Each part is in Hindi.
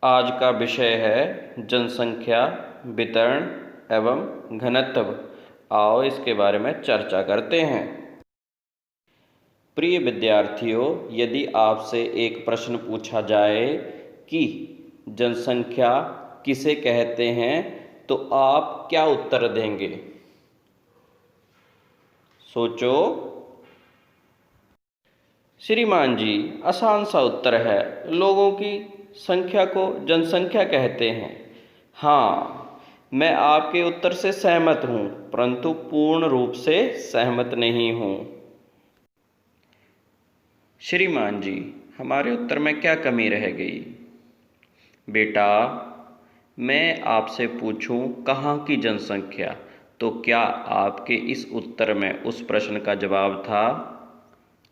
आज का विषय है जनसंख्या वितरण एवं घनत्व। आओ इसके बारे में चर्चा करते हैं। प्रिय विद्यार्थियों, यदि आपसे एक प्रश्न पूछा जाए कि जनसंख्या किसे कहते हैं तो आप क्या उत्तर देंगे? सोचो। श्रीमान जी, आसान सा उत्तर है, लोगों की संख्या को जनसंख्या कहते हैं। हाँ, मैं आपके उत्तर से सहमत हूँ, परंतु पूर्ण रूप से सहमत नहीं हूँ। श्रीमान जी, हमारे उत्तर में क्या कमी रह गई? बेटा, मैं आपसे पूछूं कहाँ की जनसंख्या, तो क्या आपके इस उत्तर में उस प्रश्न का जवाब था?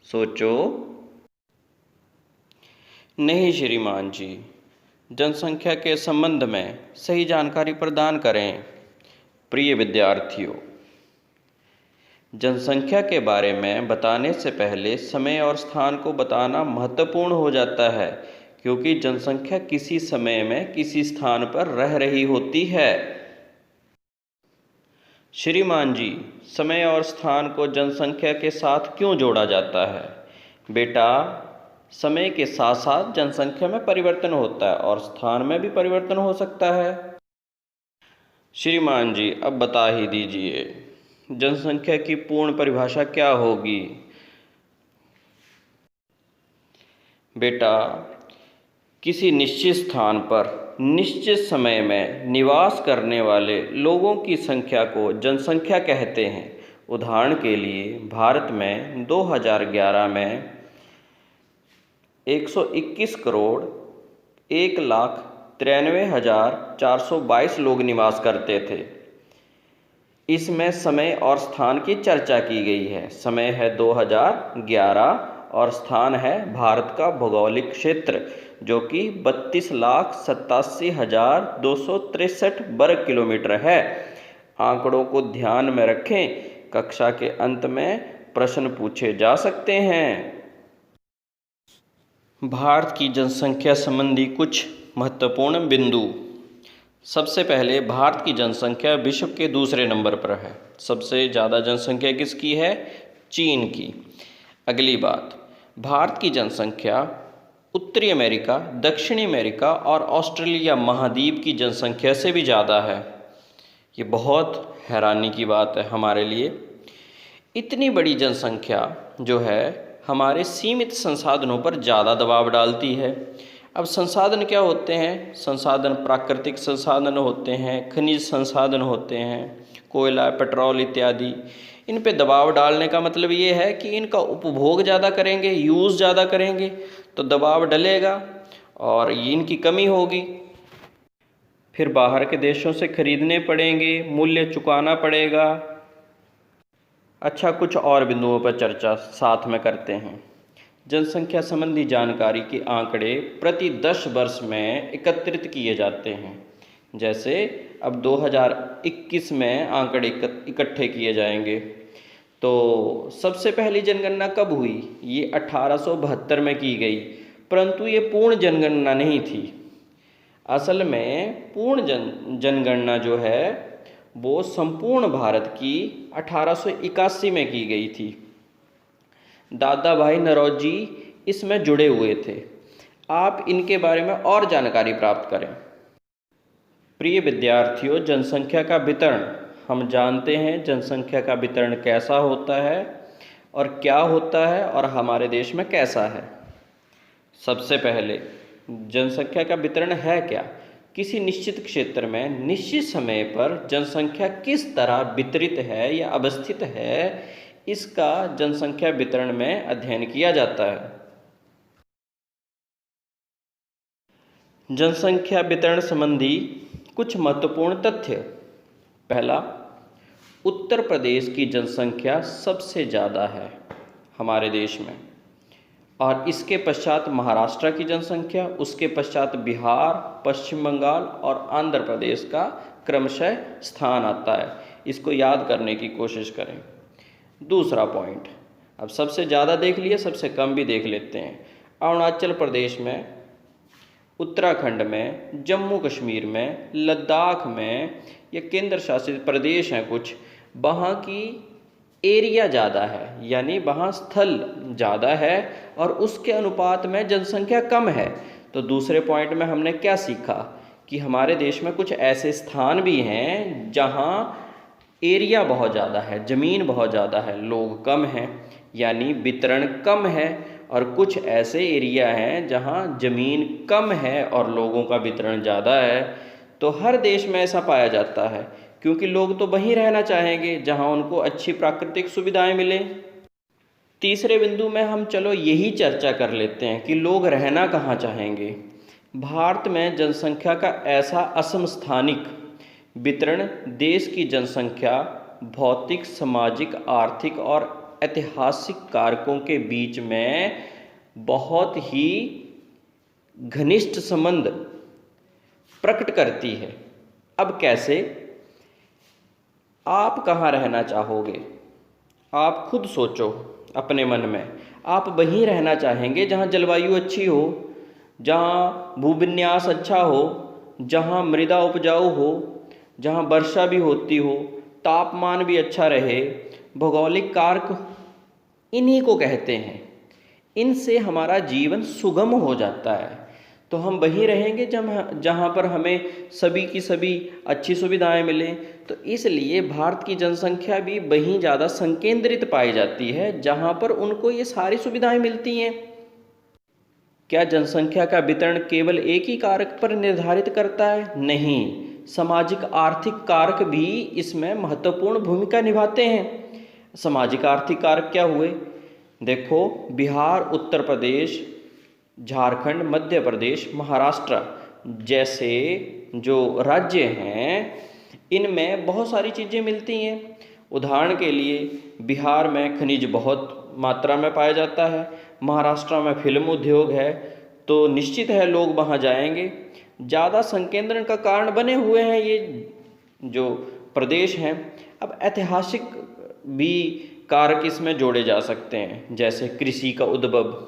सोचो। नहीं श्रीमान जी, जनसंख्या के संबंध में सही जानकारी प्रदान करें। प्रिय विद्यार्थियों, जनसंख्या के बारे में बताने से पहले समय और स्थान को बताना महत्वपूर्ण हो जाता है, क्योंकि जनसंख्या किसी समय में किसी स्थान पर रह रही होती है। श्रीमान जी, समय और स्थान को जनसंख्या के साथ क्यों जोड़ा जाता है? बेटा, समय के साथ साथ जनसंख्या में परिवर्तन होता है और स्थान में भी परिवर्तन हो सकता है। श्रीमान जी, अब बता ही दीजिए, जनसंख्या की पूर्ण परिभाषा क्या होगी? बेटा, किसी निश्चित स्थान पर निश्चित समय में निवास करने वाले लोगों की संख्या को जनसंख्या कहते हैं। उदाहरण के लिए भारत में 2011 में 121 करोड़ 1,93,422 लोग निवास करते थे। इसमें समय और स्थान की चर्चा की गई है। समय है 2011 और स्थान है भारत का भौगोलिक क्षेत्र, जो कि 32,87,263 वर्ग किलोमीटर है। आंकड़ों को ध्यान में रखें, कक्षा के अंत में प्रश्न पूछे जा सकते हैं। भारत की जनसंख्या संबंधी कुछ महत्वपूर्ण बिंदु। सबसे पहले, भारत की जनसंख्या विश्व के दूसरे नंबर पर है। सबसे ज़्यादा जनसंख्या किसकी है? चीन की। अगली बात, भारत की जनसंख्या उत्तरी अमेरिका, दक्षिणी अमेरिका और ऑस्ट्रेलिया महाद्वीप की जनसंख्या से भी ज़्यादा है। ये बहुत हैरानी की बात है हमारे लिए। इतनी बड़ी जनसंख्या जो है हमारे सीमित संसाधनों पर ज़्यादा दबाव डालती है। अब संसाधन क्या होते हैं? संसाधन प्राकृतिक संसाधन होते हैं, खनिज संसाधन होते हैं, कोयला, पेट्रोल इत्यादि। इन पे दबाव डालने का मतलब ये है कि इनका उपभोग ज़्यादा करेंगे, यूज़ ज़्यादा करेंगे तो दबाव डलेगा और इनकी कमी होगी। फिर बाहर के देशों से खरीदने पड़ेंगे, मूल्य चुकाना पड़ेगा। अच्छा, कुछ और बिंदुओं पर चर्चा साथ में करते हैं। जनसंख्या संबंधी जानकारी के आंकड़े प्रति 10 वर्ष में एकत्रित किए जाते हैं। जैसे अब 2021 में आंकड़े इकट्ठे किए जाएंगे। तो सबसे पहली जनगणना कब हुई? ये 1872 में की गई, परंतु ये पूर्ण जनगणना नहीं थी। असल में पूर्ण जनगणना जो है वो संपूर्ण भारत की 1881 में की गई थी। दादा भाई नौरोजी इसमें जुड़े हुए थे। आप इनके बारे में और जानकारी प्राप्त करें। प्रिय विद्यार्थियों, जनसंख्या का वितरण हम जानते हैं। जनसंख्या का वितरण कैसा होता है और क्या होता है और हमारे देश में कैसा है। सबसे पहले, जनसंख्या का वितरण है क्या? किसी निश्चित क्षेत्र में निश्चित समय पर जनसंख्या किस तरह वितरित है या अवस्थित है, इसका जनसंख्या वितरण में अध्ययन किया जाता है। जनसंख्या वितरण संबंधी कुछ महत्वपूर्ण तथ्य। पहला, उत्तर प्रदेश की जनसंख्या सबसे ज़्यादा है हमारे देश में, और इसके पश्चात महाराष्ट्र की जनसंख्या, उसके पश्चात बिहार, पश्चिम बंगाल और आंध्र प्रदेश का क्रमशः स्थान आता है। इसको याद करने की कोशिश करें। दूसरा पॉइंट, अब सबसे ज़्यादा देख लिए, सबसे कम भी देख लेते हैं। अरुणाचल प्रदेश में उत्तराखंड में, जम्मू कश्मीर में, लद्दाख में, या केंद्र शासित प्रदेश हैं कुछ, वहाँ की एरिया ज़्यादा है, यानी वहाँ स्थल ज़्यादा है और उसके अनुपात में जनसंख्या कम है। तो दूसरे पॉइंट में हमने क्या सीखा कि हमारे देश में कुछ ऐसे स्थान भी हैं जहाँ एरिया बहुत ज़्यादा है, ज़मीन बहुत ज़्यादा है, लोग कम हैं, यानी वितरण कम है। और कुछ ऐसे एरिया हैं जहाँ ज़मीन कम है और लोगों का वितरण ज़्यादा है। तो हर देश में ऐसा पाया जाता है, क्योंकि लोग तो वहीं रहना चाहेंगे जहाँ उनको अच्छी प्राकृतिक सुविधाएं मिलें। तीसरे बिंदु में हम चलो यही चर्चा कर लेते हैं कि लोग रहना कहाँ चाहेंगे। भारत में जनसंख्या का ऐसा असमस्थानिक वितरण देश की जनसंख्या, भौतिक, सामाजिक, आर्थिक और ऐतिहासिक कारकों के बीच में बहुत ही घनिष्ठ संबंध प्रकट करती है। अब कैसे? आप कहाँ रहना चाहोगे? आप खुद सोचो अपने मन में। आप वहीं रहना चाहेंगे जहाँ जलवायु अच्छी हो, जहाँ भूविन्यास अच्छा हो, जहाँ मृदा उपजाऊ हो, जहाँ वर्षा भी होती हो, तापमान भी अच्छा रहे। भौगोलिक कारक इन्हीं को कहते हैं। इनसे हमारा जीवन सुगम हो जाता है। तो हम वहीं रहेंगे जहाँ पर हमें सभी की सभी अच्छी सुविधाएं मिलें। तो इसलिए भारत की जनसंख्या भी वहीं ज़्यादा संकेंद्रित पाई जाती है जहाँ पर उनको ये सारी सुविधाएं मिलती हैं। क्या जनसंख्या का वितरण केवल एक ही कारक पर निर्धारित करता है? नहीं, सामाजिक आर्थिक कारक भी इसमें महत्वपूर्ण भूमिका निभाते हैं। सामाजिक आर्थिक कारक क्या हुए? देखो, बिहार, उत्तर प्रदेश, झारखंड, मध्य प्रदेश, महाराष्ट्र जैसे जो राज्य हैं, इनमें बहुत सारी चीज़ें मिलती हैं। उदाहरण के लिए बिहार में खनिज बहुत मात्रा में पाया जाता है, महाराष्ट्र में फिल्म उद्योग है, तो निश्चित है लोग वहाँ जाएंगे। ज़्यादा संकेंद्रण का कारण बने हुए हैं ये जो प्रदेश हैं। अब ऐतिहासिक भी कारक इसमें जोड़े जा सकते हैं, जैसे कृषि का उद्भव,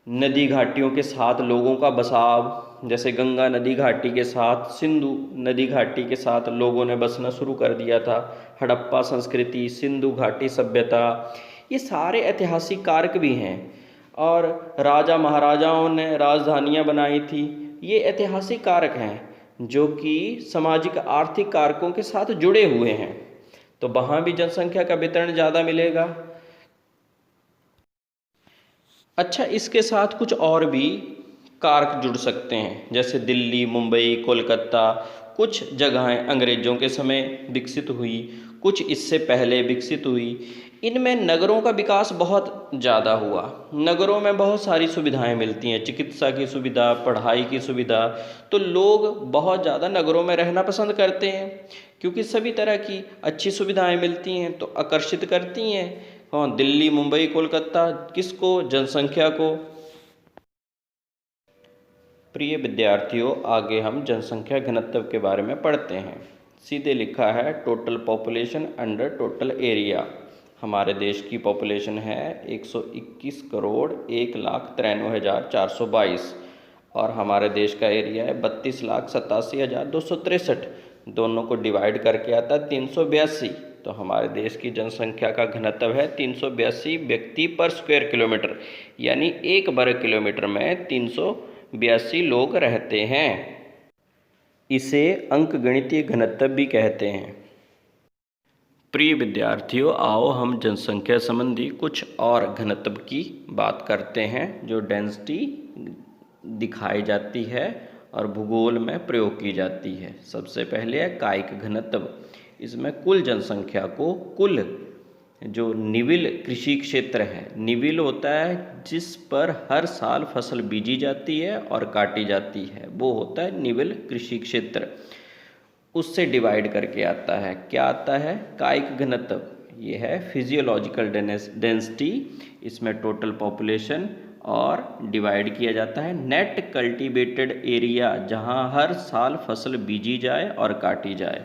नदी घाटियों के साथ लोगों का बसाव, जैसे गंगा नदी घाटी के साथ, सिंधु नदी घाटी के साथ लोगों ने बसना शुरू कर दिया था। हड़प्पा संस्कृति, सिंधु घाटी सभ्यता, ये सारे ऐतिहासिक कारक भी हैं। और राजा महाराजाओं ने राजधानियां बनाई थी, ये ऐतिहासिक कारक हैं जो कि सामाजिक आर्थिक कारकों के साथ जुड़े हुए हैं। तो वहाँ भी जनसंख्या का वितरण ज़्यादा मिलेगा। अच्छा, इसके साथ कुछ और भी कारक जुड़ सकते हैं, जैसे दिल्ली, मुंबई, कोलकाता। कुछ जगहें अंग्रेज़ों के समय विकसित हुई, कुछ इससे पहले विकसित हुई। इनमें नगरों का विकास बहुत ज़्यादा हुआ। नगरों में बहुत सारी सुविधाएं मिलती हैं, चिकित्सा की सुविधा, पढ़ाई की सुविधा। तो लोग बहुत ज़्यादा नगरों में रहना पसंद करते हैं, क्योंकि सभी तरह की अच्छी सुविधाएं मिलती हैं, तो आकर्षित करती हैं। हाँ, दिल्ली, मुंबई, कोलकाता किसको? जनसंख्या को। प्रिय विद्यार्थियों, आगे हम जनसंख्या घनत्व के बारे में पढ़ते हैं। सीधे लिखा है total population under total area. हमारे देश की पॉपुलेशन है 121 करोड़ 1,93,422 और हमारे देश का एरिया है 32,87,263। दोनों को डिवाइड करके आता है 382। तो हमारे देश की जनसंख्या का घनत्व है 382 व्यक्ति पर स्क्वायर किलोमीटर, यानी 1 वर्ग किलोमीटर में 382 लोग रहते हैं। इसे अंकगणितीय घनत्व भी कहते हैं। प्रिय विद्यार्थियों, आओ हम जनसंख्या संबंधी कुछ और घनत्व की बात करते हैं जो डेंसिटी दिखाई जाती है और भूगोल में प्रयोग की जाती है। सबसे पहले है कायिक घनत्व। इसमें कुल जनसंख्या को कुल जो निविल कृषि क्षेत्र है, निविल होता है जिस पर हर साल फसल बीजी जाती है और काटी जाती है, वो होता है निविल कृषि क्षेत्र। उससे डिवाइड करके आता है, क्या आता है? कायिक घनत्व। ये है फिजियोलॉजिकल डेंसिटी। इसमें टोटल पॉपुलेशन और डिवाइड किया जाता है नेट कल्टीवेटेड एरिया, जहां हर साल फसल बीजी जाए और काटी जाए।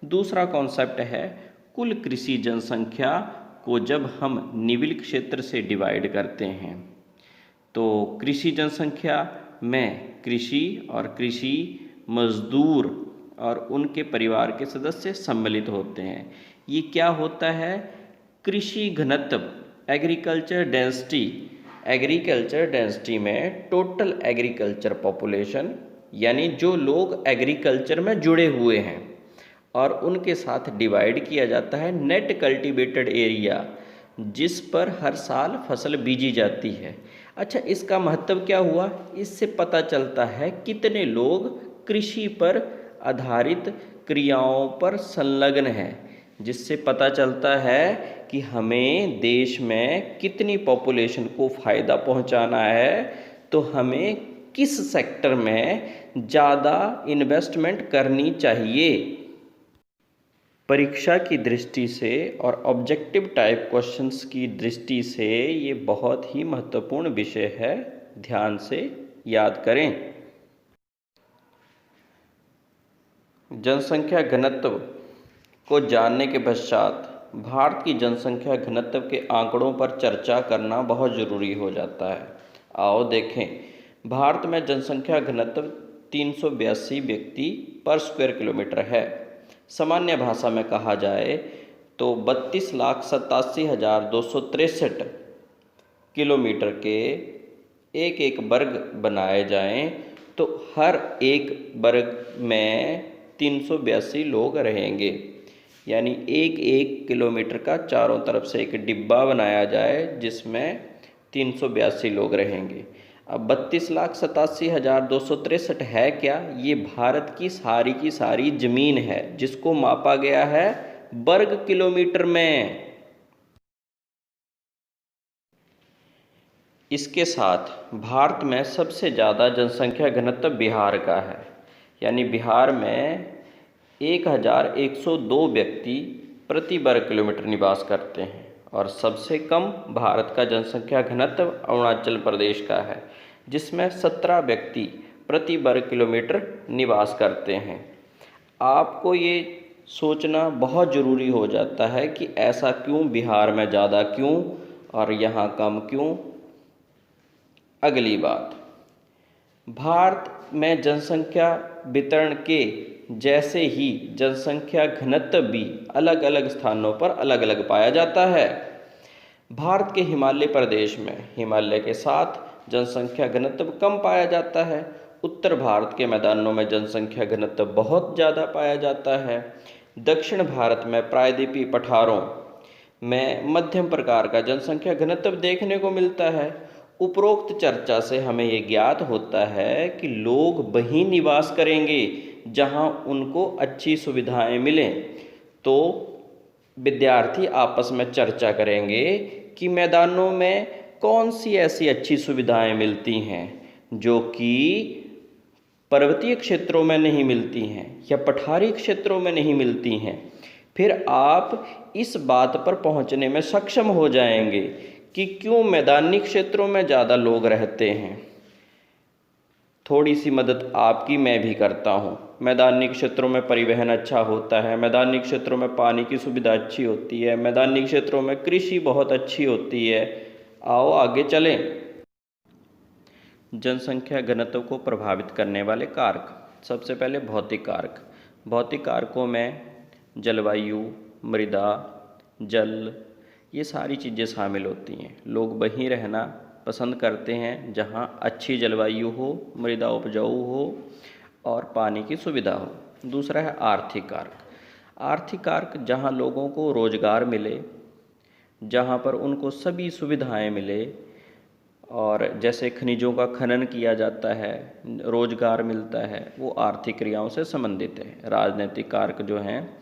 दूसरा कॉन्सेप्ट है कुल कृषि जनसंख्या को जब हम निविल क्षेत्र से डिवाइड करते हैं तो कृषि जनसंख्या में कृषि और कृषि मजदूर और उनके परिवार के सदस्य सम्मिलित होते हैं। ये क्या होता है? कृषि घनत्व, एग्रीकल्चर डेंसिटी। एग्रीकल्चर डेंसिटी में टोटल एग्रीकल्चर पॉपुलेशन, यानी जो लोग एग्रीकल्चर में जुड़े हुए हैं, और उनके साथ डिवाइड किया जाता है नेट कल्टीवेटेड एरिया, जिस पर हर साल फसल बीजी जाती है। अच्छा, इसका महत्व क्या हुआ? इससे पता चलता है कितने लोग कृषि पर आधारित क्रियाओं पर संलग्न हैं, जिससे पता चलता है कि हमें देश में कितनी पॉपुलेशन को फ़ायदा पहुंचाना है, तो हमें किस सेक्टर में ज़्यादा इन्वेस्टमेंट करनी चाहिए। परीक्षा की दृष्टि से और ऑब्जेक्टिव टाइप क्वेश्चंस की दृष्टि से ये बहुत ही महत्वपूर्ण विषय है, ध्यान से याद करें। जनसंख्या घनत्व को जानने के पश्चात भारत की जनसंख्या घनत्व के आंकड़ों पर चर्चा करना बहुत ज़रूरी हो जाता है। आओ देखें, भारत में जनसंख्या घनत्व 382 व्यक्ति पर स्क्वायर किलोमीटर है। सामान्य भाषा में कहा जाए तो 32,87,263 किलोमीटर के एक एक वर्ग बनाए जाएं, तो हर एक वर्ग में 382 लोग रहेंगे। यानी एक एक किलोमीटर का चारों तरफ से एक डिब्बा बनाया जाए जिसमें 382 लोग रहेंगे। अब 32,87,263 है क्या? ये भारत की सारी ज़मीन है, जिसको मापा गया है वर्ग किलोमीटर में। इसके साथ भारत में सबसे ज़्यादा जनसंख्या घनत्व बिहार का है, यानी बिहार में 1,102 व्यक्ति प्रति वर्ग किलोमीटर निवास करते हैं, और सबसे कम भारत का जनसंख्या घनत्व अरुणाचल प्रदेश का है, जिसमें 17 व्यक्ति प्रति वर्ग किलोमीटर निवास करते हैं। आपको ये सोचना बहुत ज़रूरी हो जाता है कि ऐसा क्यों, बिहार में ज़्यादा क्यों और यहाँ कम क्यों। अगली बात, भारत में जनसंख्या वितरण के जैसे ही जनसंख्या घनत्व भी अलग अलग स्थानों पर अलग अलग पाया जाता है। भारत के हिमालय प्रदेश में हिमालय के साथ जनसंख्या घनत्व कम पाया जाता है। उत्तर भारत के मैदानों में जनसंख्या घनत्व बहुत ज़्यादा पाया जाता है। दक्षिण भारत में प्रायद्वीपीय पठारों में मध्यम प्रकार का जनसंख्या घनत्व देखने को मिलता है। उपरोक्त चर्चा से हमें ये ज्ञात होता है कि लोग वहीं निवास करेंगे जहां उनको अच्छी सुविधाएं मिलें। तो विद्यार्थी आपस में चर्चा करेंगे कि मैदानों में कौन सी ऐसी अच्छी सुविधाएं मिलती हैं जो कि पर्वतीय क्षेत्रों में नहीं मिलती हैं या पठारी क्षेत्रों में नहीं मिलती हैं। फिर आप इस बात पर पहुंचने में सक्षम हो जाएंगे कि क्यों मैदानी क्षेत्रों में ज़्यादा लोग रहते हैं। थोड़ी सी मदद आपकी मैं भी करता हूँ। मैदानी क्षेत्रों में परिवहन अच्छा होता है, मैदानी क्षेत्रों में पानी की सुविधा अच्छी होती है, मैदानी क्षेत्रों में कृषि बहुत अच्छी होती है। आओ आगे चलें। जनसंख्या घनत्व को प्रभावित करने वाले कारक। सबसे पहले भौतिक कारक। भौतिक कारकों में जलवायु, मृदा, जल, ये सारी चीज़ें शामिल होती हैं। लोग वहीं रहना पसंद करते हैं जहां अच्छी जलवायु हो, मृदा उपजाऊ हो और पानी की सुविधा हो। दूसरा है आर्थिक कारक। आर्थिक कारक जहां लोगों को रोजगार मिले, जहां पर उनको सभी सुविधाएं मिले, और जैसे खनिजों का खनन किया जाता है, रोजगार मिलता है, वो आर्थिक क्रियाओं से संबंधित है। राजनीतिक कारक जो हैं,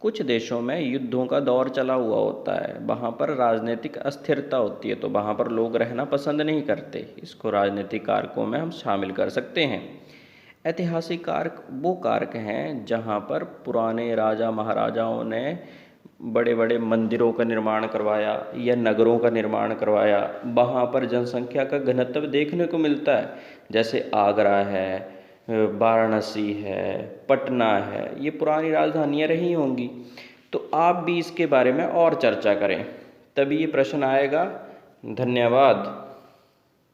कुछ देशों में युद्धों का दौर चला हुआ होता है, वहाँ पर राजनीतिक अस्थिरता होती है, तो वहाँ पर लोग रहना पसंद नहीं करते। इसको राजनीतिक कारकों में हम शामिल कर सकते हैं। ऐतिहासिक कारक वो कारक हैं जहाँ पर पुराने राजा महाराजाओं ने बड़े बड़े मंदिरों का निर्माण करवाया या नगरों का निर्माण करवाया, वहाँ पर जनसंख्या का घनत्व देखने को मिलता है। जैसे आगरा है, वाराणसी है, पटना है, ये पुरानी राजधानियाँ रही होंगी। तो आप भी इसके बारे में और चर्चा करें, तभी ये प्रश्न आएगा। धन्यवाद।